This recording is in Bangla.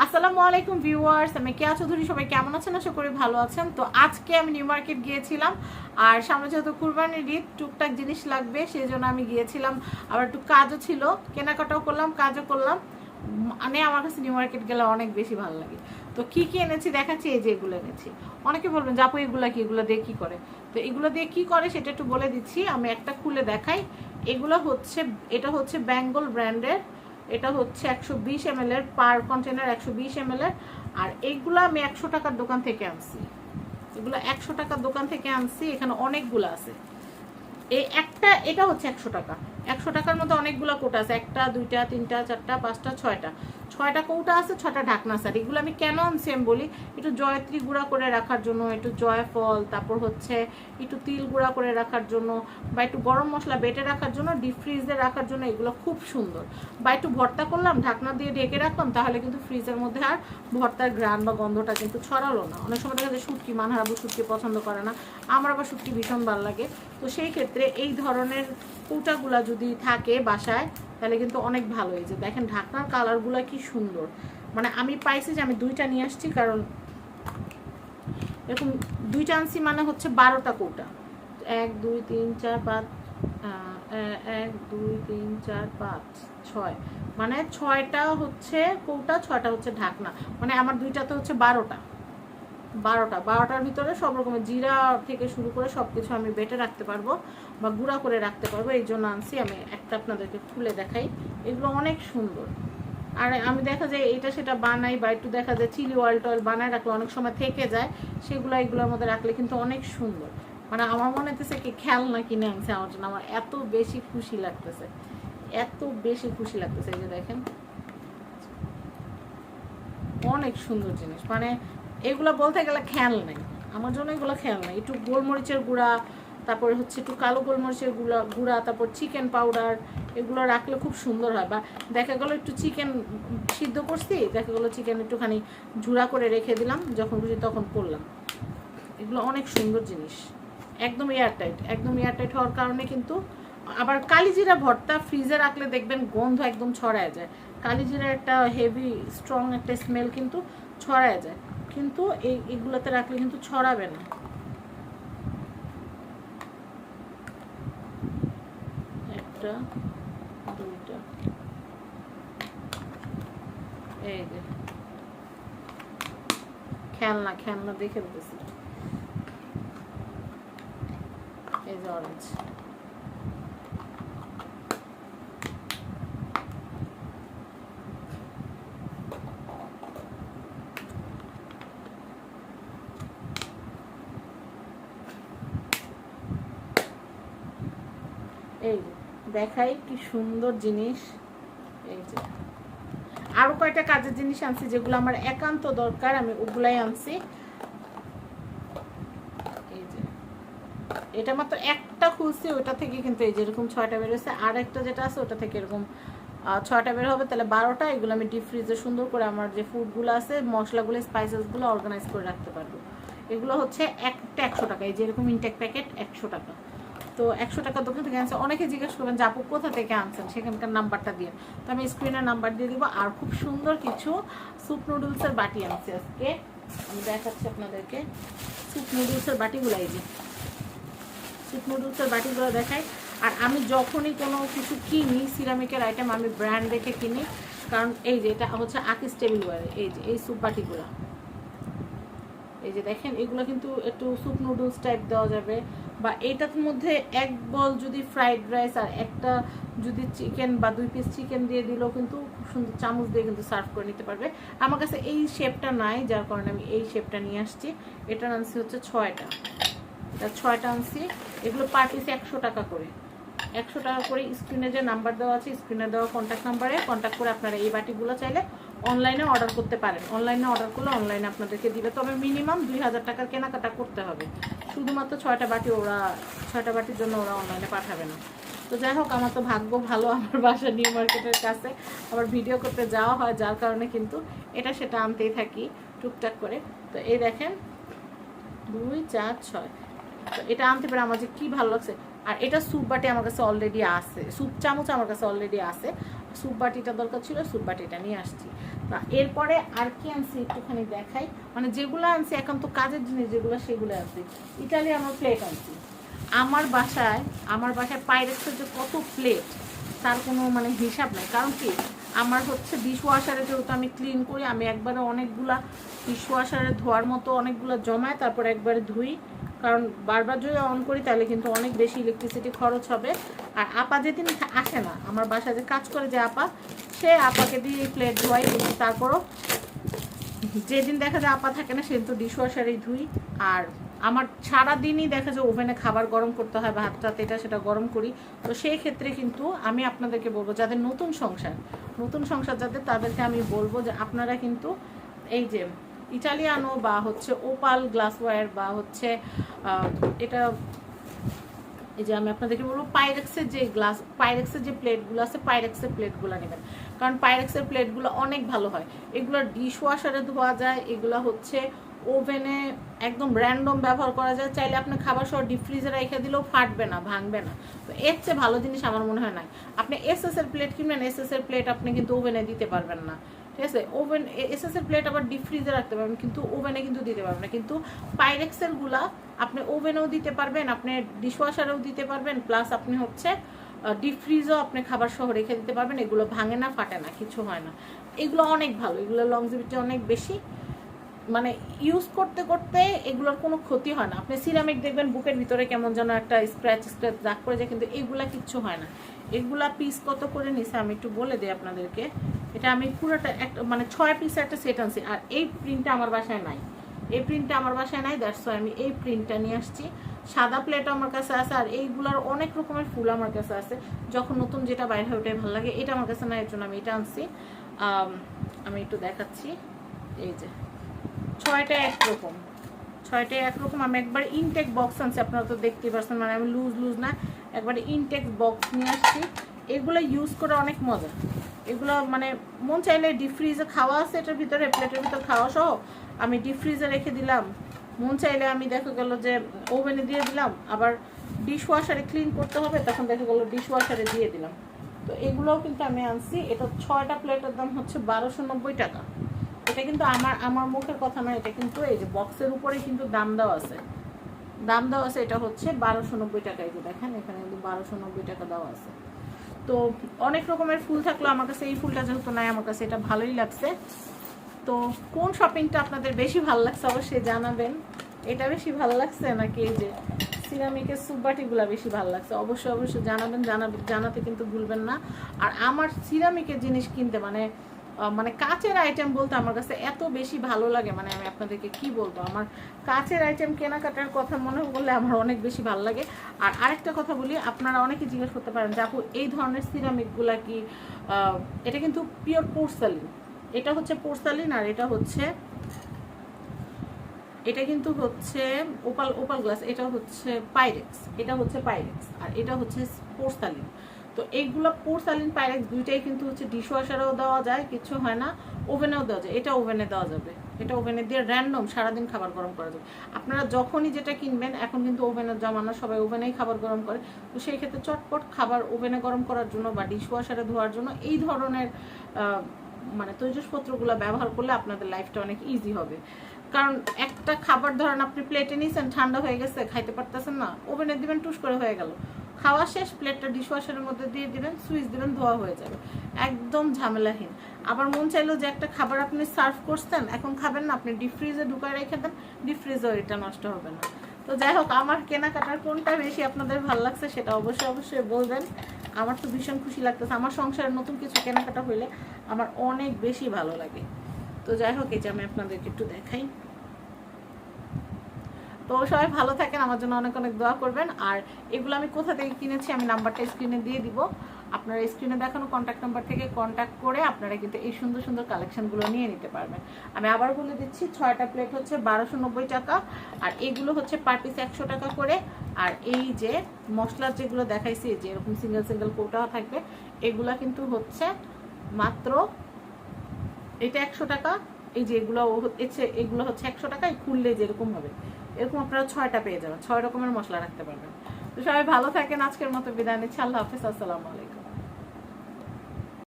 আসসালামু আলাইকুম ভিউয়ার্স, আমি কেয়া চৌধুরী। সবাই কেমন আছেন? আশা করি ভালো আছেন। তো আজকে আমি নিউ মার্কেট গিয়েছিলাম, আর সামনে যেহেতু কুরবানির ঈদ, টুকটাক জিনিস লাগবে, সেই জন্য আমি গিয়েছিলাম। আবার একটু কাজও ছিল, কেনাকাটাও করলাম, কাজও করলাম। মানে আমার কাছে নিউ মার্কেট গেলে অনেক বেশি ভালো লাগে। তো কি কি এনেছি দেখাচ্ছি। এই যে এগুলো এনেছি। অনেকে বলবেন যে আপু এগুলো কি, এগুলো দিয়ে কি করে? তো এগুলো দিয়ে কি করে সেটা একটু বলে দিচ্ছি। আমি একটা খুলে দেখাই। এগুলো হচ্ছে, এটা হচ্ছে বেঙ্গল ব্র্যান্ডের। এটা হচ্ছে 120 ml এর, পার কন্টেনার 120 ml এর। আর এইগুলো আমি 100 টাকার দোকান থেকে আনছি। এগুলো 100 টাকার দোকান থেকে আনছি। এখানে অনেকগুলো আছে। এই একটা, এটা হচ্ছে 100 টাকা। 100 টাকার মধ্যে অনেকগুলো কৌটা আছে। একটা, দুইটা, তিনটা, চারটা, পাঁচটা, ছয়টা কৌটা আছে, 6টা ঢাকনা আছে। এগুলো আমি কেন আনছি আমি বলি। একটু জয়ত্রী গুঁড়া করে রাখার জন্য, একটু জয়ফল, তারপর হচ্ছে একটু তিল গুঁড়া করে রাখার জন্য, বা একটু গরম মশলা বেটে রাখার জন্য, ডিপ ফ্রিজে রাখার জন্য এগুলো খুব সুন্দর। বা একটু ভর্তা করলাম, ঢাকনা দিয়ে ঢেকে রাখলাম, তাহলে কিন্তু ফ্রিজের মধ্যে আর ভর্তার ঘ্রাণ বা গন্ধটা কিন্তু ছড়ালো না। অনেক সময় দেখা যায় শুটকি, মানহারাবু শুটকি পছন্দ করে না, আমার আবার শুটকি ভীষণ ভালো লাগে। তো সেই ক্ষেত্রে এই ধরনের কৌটাগুলা যদি থাকে বাসায়, তাহলে কিন্তু অনেক ভালো। এই যে দেখেন ঢাকনার কালারগুলো কি সুন্দর। মানে আমি পাইছি যে আমি দুইটা নিয়ে আসছি, কারণ এরকম দুইটা আনছি মানে হচ্ছে 12টা কৌটা। 1 2 3 4 5, 1 2 3 4 5 6, মানে 6টা হচ্ছে কৌটা, 6টা হচ্ছে ঢাকনা। মানে আমার দুইটাতে হচ্ছে 12টার ভিতরে সব রকমের জিরা থেকে শুরু করে সব কিছু আমি বেটে রাখতে পারবো বা গুঁড়া করে রাখতে পারবো। এই জন্য আনছি। আমি একটা আপনাদেরকে খুলে দেখাই। এগুলো অনেক সুন্দর। আর আমি দেখা যায় এটা সেটা বানাই, বা একটু দেখা যায় চিলি অয়েল টয়েল বানায় রাখলে অনেক সময় থেকে যায়, সেগুলো এগুলোর মধ্যে রাখলে কিন্তু অনেক সুন্দর। মানে আমার মনে হতেছে কি খেলনা কিনে আনছে আমার জন্য। আমার এত বেশি খুশি লাগতেছে, এত বেশি খুশি লাগতেছে। এই যে দেখেন, অনেক সুন্দর জিনিস। মানে এগুলো বলতে গেলে খেয়াল নেই, আমার জন্য এগুলো খেয়াল নেই। একটু গোলমরিচের গুঁড়া, তারপরে হচ্ছে একটু কালো গোলমরিচের গুঁড়া, তারপর চিকেন পাউডার, এগুলো রাখলে খুব সুন্দর হয়। বা দেখা গেলো একটু চিকেন সিদ্ধ করছি, দেখা গেলো চিকেন একটুখানি ঝুড়া করে রেখে দিলাম, যখন খুশি তখন করলাম। এগুলো অনেক সুন্দর জিনিস। একদম এয়ারটাইট, একদম এয়ারটাইট হওয়ার কারণে কিন্তু। আবার কালিজিরা ভর্তা ফ্রিজে রাখলে দেখবেন গন্ধ একদম ছড়ায় যায়। কালিজিরার একটা হেভি স্ট্রং একটা স্মেল কিন্তু ছড়ায় যায়, কিন্তু এইগুলোতে রাখলে কিন্তু ছড়াবে না। একটা, দুইটা, এই যে খেলনা খেলনা দেখে দিতেছি। এই যে অরেঞ্জ, এই যে দেখাই কি সুন্দর জিনিস। এই যে আরো কয়টা কাজের জিনিস আনছি, যেগুলো আমার একান্ত দরকার, আমি ওগুলাই আনছি। এই যে এটা মাত্র একটা খুলছি, ওটা থেকে কিন্তু এই যেরকম 6টা বেরোচ্ছে। আর একটা যেটা আছে ওটা থেকে এরকম 6টা বের হবে, তাহলে 12টা। এগুলো আমি ডিপ ফ্রিজে সুন্দর করে আমার যে ফুডগুলো আছে, মশলাগুলো, স্পাইসেসগুলো অর্গানাইজ করে রাখতে পারবো। এগুলো হচ্ছে একটা 100 টাকা। এই যে এরকম ইনটেক প্যাকেট 100 টাকা। তো 100 টাকার দোকান থেকে আনছে। অনেকে জিজ্ঞেস করবেন যে আপু কোথা থেকে আনছেন, সেখানকার নাম্বারটা দিয়ে। তো আমি স্ক্রিনের নাম্বার দিয়ে দিব। আর খুব সুন্দর কিছু স্যুপ নুডলসের বাটি আনছি আজকে, আমি দেখাচ্ছি আপনাদেরকে। স্যুপ নুডলসের বাটিগুলো, এই যে স্যুপ নুডলসের বাটিগুলো দেখাই। আর আমি যখনই কোনো কিছু কিনি সিরামিকের আইটেম, আমি ব্র্যান্ড দেখে কিনি। কারণ এই যে এটা হচ্ছে আকিস টেবিলওয়্যার। এই যে এই স্যুপ বাটিগুলো, এই যে দেখেন, এগুলো কিন্তু একটু স্যুপ নুডলস টাইপ দেওয়া যাবে। বা এইটার মধ্যে এক বল যদি ফ্রাইড রাইস আর একটা যদি চিকেন বা 2 পিস চিকেন দিয়ে দিলেও কিন্তু খুব সুন্দর চামচ দিয়ে কিন্তু সার্ভ করে নিতে পারবে। আমার কাছে এই শেপটা নাই, যার কারণে আমি এই শেপটা নিয়ে আসছি। এটা আনছি হচ্ছে 6টা, এটা 6টা আনছি। এগুলো পার পিস 100 টাকা করে। 100 টাকা করে। স্ক্রিনে যে নাম্বার দেওয়া আছে, স্ক্রিনে দেওয়া কন্ট্যাক্ট নাম্বারে কন্ট্যাক্ট করে আপনারা এই বাটিগুলো চাইলে অনলাইনে অর্ডার করতে পারেন। অনলাইনে অর্ডার করলে অনলাইনে আপনাদেরকে দিবে, তবে মিনিমাম 2000 টাকার কেনাকাটা করতে হবে। শুধুমাত্র 6টা বাটি ওরা, 6টা বাটির জন্য ওরা অনলাইনে পাঠাবে না। তো যাই হোক, আমার তো ভাগ্য ভালো, আমার বাসা নিউ মার্কেটের কাছে, আবার ভিডিও করতে যাওয়া হয়, যার কারণে কিন্তু এটা সেটা আনতেই থাকি টুকটাক করে। তো এই দেখেন 2 4 6, তো এটা আনতে পারে আমার যে কী ভালো লাগছে। আর এটা স্যুপ বাটি আমার কাছে অলরেডি আছে, স্যুপ চামচ আমার কাছে অলরেডি আছে। স্যুপ বাটিটা দরকার ছিল, স্যুপ বাটিটা নিয়ে আসছি। তা এরপরে আর কি আনছি একটুখানি দেখাই, মানে যেগুলো আনছি এখন তো কাজের জিনিস যেগুলো সেগুলো আনছি। ইটালিয়ানো প্লেট আনছি। আমার বাসায় পাইরেক্সের যে কত প্লেট তার কোনো মানে হিসাব নাই। কারণ কি আমার হচ্ছে ডিশ ওয়াশারে যেহেতু আমি ক্লিন করি, আমি একবারে অনেকগুলা ডিশ ওয়াশারে ধোয়ার মতো অনেকগুলো জমায় তারপর একবারে ধুই। কারণ বারবার যদি অন করি তাহলে কিন্তু অনেক বেশি ইলেকট্রিসিটি খরচ হবে। আর আপা যেদিন আসে না আমার বাসায় যে কাজ করে যে আপা, সে আপাকে দিয়ে প্লেট ধোয়াই, কিন্তু তারপরও যেদিন দেখা যায় আপা থাকে না সেদিন তো ডিশ ওয়াশারেই ধুই। আর আমার সারাদিনই দেখা যায় ওভেনে খাবার গরম করতে হয়, ভাত টাত এটা সেটা গরম করি। তো সেই ক্ষেত্রে কিন্তু আমি আপনাদেরকে বলবো যাদের নতুন সংসার যাদের, তাদেরকে আমি বলবো যে আপনারা কিন্তু এই যে ইটালিয়ানো বা হচ্ছে ওপাল গ্লাসওয়্যার বা হচ্ছে এটা এই যে আমি আপনাদেরকে বলবো পাইরেক্সের যে প্লেটগুলো আছে পাইরেক্সের প্লেটগুলো নেবেন। কারণ পাইরেক্সের প্লেটগুলো অনেক ভালো হয়। এগুলো ডিশ ওয়াশারে ধোয়া যায়, এগুলো হচ্ছে ওভেনে একদম র্যান্ডম ব্যবহার করা যায়। চাইলে আপনি খাবার সহ ডিপ ফ্রিজে রেখে দিলেও ফাটবে না, ভাঙবে না। তো এর চেয়ে ভালো জিনিস আমার মনে হয় না। আপনি এসএসের প্লেট কিনবেন, এসএসের প্লেট আপনি কিন্তু ওভেনে দিতে পারবেন না, ঠিক আছে? এসএসের প্লেট আবার ডিপ ফ্রিজে রাখতে পারবেন কিন্তু ওভেনে কিন্তু দিতে পারবেন না। কিন্তু পাইরেক্সের গুলা আপনি ওভেনেও দিতে পারবেন, আপনি ডিশওয়াশারেও দিতে পারবেন, প্লাস আপনি হচ্ছে ডিপ ফ্রিজও আপনি খাবার সহ রেখে দিতে পারবেন। এগুলো ভাঙে না, ফাটে না, কিছু হয় না। এগুলো অনেক ভালো, এগুলো লংজিভিটি অনেক বেশি, মানে ইউজ করতে করতে এগুলোর কোনো ক্ষতি হয় না। আপনি সিরামিক দেখবেন বুকের ভিতরে কেমন যেন একটা স্ক্র্যাচ দাগ পড়ে যায়, কিন্তু এগুলা কিচ্ছু হয় না। এগুলা পিস কত করে নিছে আমি একটু বলে দিই আপনাদেরকে। এটা আমি পুরোটা একটা মানে 6 পিসের একটা সেট আনছি। আর এই প্রিন্টটা আমার বাসায় নাই, দ্যাটস ওয়াই আমি এই প্রিন্টটা নিয়ে আসছি। সাদা প্লেটও আমার কাছে আছে, আর এইগুলার অনেক রকমের ফুল আমার কাছে আছে। যখন নতুন যেটা বাইরে হয় ওটাই ভালো লাগে, এটা আমার কাছে না, এর জন্য আমি এটা আনছি। আমি একটু দেখাচ্ছি, এই যে 6টা একরকম। আমি একবার ইনটেক বক্স আনছি, আপনারা তো দেখতেই পাচ্ছেন, মানে আমি লুজ না, একবারে ইনটেক বক্স নিয়ে আসছি। এগুলো ইউজ করে অনেক মজা। এগুলো মানে মন চাইলে ডিপ ফ্রিজে খাওয়া আছে এটার ভিতরে, প্লেটের ভিতরে খাওয়া সহ আমি ডিপ ফ্রিজে রেখে দিলাম। মন চাইলে আমি দেখা গেল যে ওভেনে দিয়ে দিলাম, আবার ডিশ ওয়াশারে ক্লিন করতে হবে তখন দেখা গেলো ডিশ ওয়াশারে দিয়ে দিলাম। তো এগুলোও কিন্তু আমি আনছি। এটা 6টা প্লেটের দাম হচ্ছে 1290 টাকা। এটা কিন্তু আমার মুখের কথা নয়, এটা কিন্তু এই যে বক্সের উপরে কিন্তু দাম দেওয়া আছে। এটা হচ্ছে 1290 টাকা। এই যে দেখেন এখানে কিন্তু 1290 টাকা দেওয়া আছে। তো অনেক রকমের ফুল থাকলো, আমার কাছে এই ফুলটা যেহেতু নাই, আমার কাছে এটা ভালোই লাগছে। তো কোন শপিংটা আপনাদের বেশি ভালো লাগছে অবশ্যই জানাবেন। এটা বেশি ভালো লাগছে নাকি এই যে সিরামিকের স্যুপ বাটিগুলো বেশি ভালো লাগছে অবশ্যই জানাবেন। জানাতে কিন্তু ভুলবেন না। আর আমার সিরামিকের জিনিস কিনতে মানে কাচের আইটেম বলতে আমার কাছে এত বেশি ভালো লাগে, মানে আমি আপনাদেরকে কি বলবো, আমার কাচের আইটেম কেনাকাটার কথা মনে করলে আমার অনেক বেশি ভালো লাগে। আর আরেকটা কথা বলি, আপনারা অনেকে জিজ্ঞেস করতে পারেন যে আপু এই ধরনের সিরামিকগুলা কি, এটা কিন্তু পিওর পোর্সেলিন, এটা হচ্ছে পোর্সেলিন, আর এটা কিন্তু হচ্ছে ওপাল গ্লাস, এটা হচ্ছে পাইরেক্স, আর এটা হচ্ছে পোর্সেলিন। তো এইগুলো পোর্সেলিন পাইরেক্স দুইটাই কিন্তু হচ্ছে ডিশওয়াশারেও দেওয়া যায়, কিছু হয় না, ওভেনেও দেওয়া যায়। এটা ওভেনে দেওয়া যাবে, এটা ওভেনে দিয়ে র্যান্ডম সারাদিন খাবার গরম করা যাবে। আপনারা যখনই যেটা কিনবেন, এখন কিন্তু ওভেনের জমানা, সবাই ওভেনেই খাবার গরম করে। তো সেই ক্ষেত্রে চটপট খাবার ওভেনে গরম করার জন্য বা ডিশওয়াশারে ধোয়ার জন্য এই ধরনের মানে তৈজসপত্রগুলো ব্যবহার করলে আপনাদের লাইফটা অনেক ইজি হবে। কারণ একটা খাবার ধরেন আপনি প্লেটে নিয়েছেন, ঠান্ডা হয়ে গেছে, খাইতে পারতেছেন না, ওভেনে দিবেন, টুস করে হয়ে গেল, খাওয়া শেষ, প্লেটটা ডিশওয়াশারের মধ্যে দিয়ে দিবেন, সুইচ দিবেন, ধোয়া হয়ে যাবে, একদম ঝামেলাহীন। আবার মন চাইলেও যে একটা খাবার আপনি সার্ভ করছেন, এখন খাবেন না, আপনি ডিপ ফ্রিজে ঢুকায় রেখে দেন, ডিপ ফ্রিজেও এটা নষ্ট হবে না। তো যাই হোক, আমার কেনাকাটার কোনটা বেশি আপনাদের ভালো লাগছে সেটা অবশ্যই বলবেন। আমার তো ভীষণ খুশি লাগতেছে, আমার সংসারে নতুন কিছু কেনাকাটা হইলে আমার অনেক বেশি ভালো লাগে। তো যাই হোক, এই যে আমি আপনাদেরকে একটু দেখাই। তো সবাই ভালো থাকেন, আমার জন্য অনেক দোয়া করবেন। আর এগুলো আমি কোথা থেকে কিনেছি আমি নাম্বারটা স্ক্রিনে দিয়ে দিব, আপনারা স্ক্রিনে দেখানো কন্ট্যাক্ট নাম্বার থেকে কন্ট্যাক্ট করে আপনারা কিন্তু এই সুন্দর কালেকশনগুলো নিয়ে নিতে পারবেন। আমি আবার বলে দিচ্ছি, 6টা প্লেট হচ্ছে 1290 টাকা, আর এগুলো হচ্ছে পার পিস 100 টাকা করে। আর এই যে মশলার যেগুলো দেখাইছি, যে এরকম সিঙ্গেল কৌটা থাকবে, এগুলা কিন্তু হচ্ছে মাত্র এটা 100 টাকা। এই যে এগুলো হচ্ছে 100 টাকা, খুললে যেরকম হবে এরকম আপনারা 6টা পেয়ে যাবেন, 6 রকমের মশলা রাখতে পারবেন। তো সবাই ভালো থাকেন, আজকের মতো বিদায় নিচ্ছি, আল্লাহ হাফেজ, আসসালামু আলাইকুম।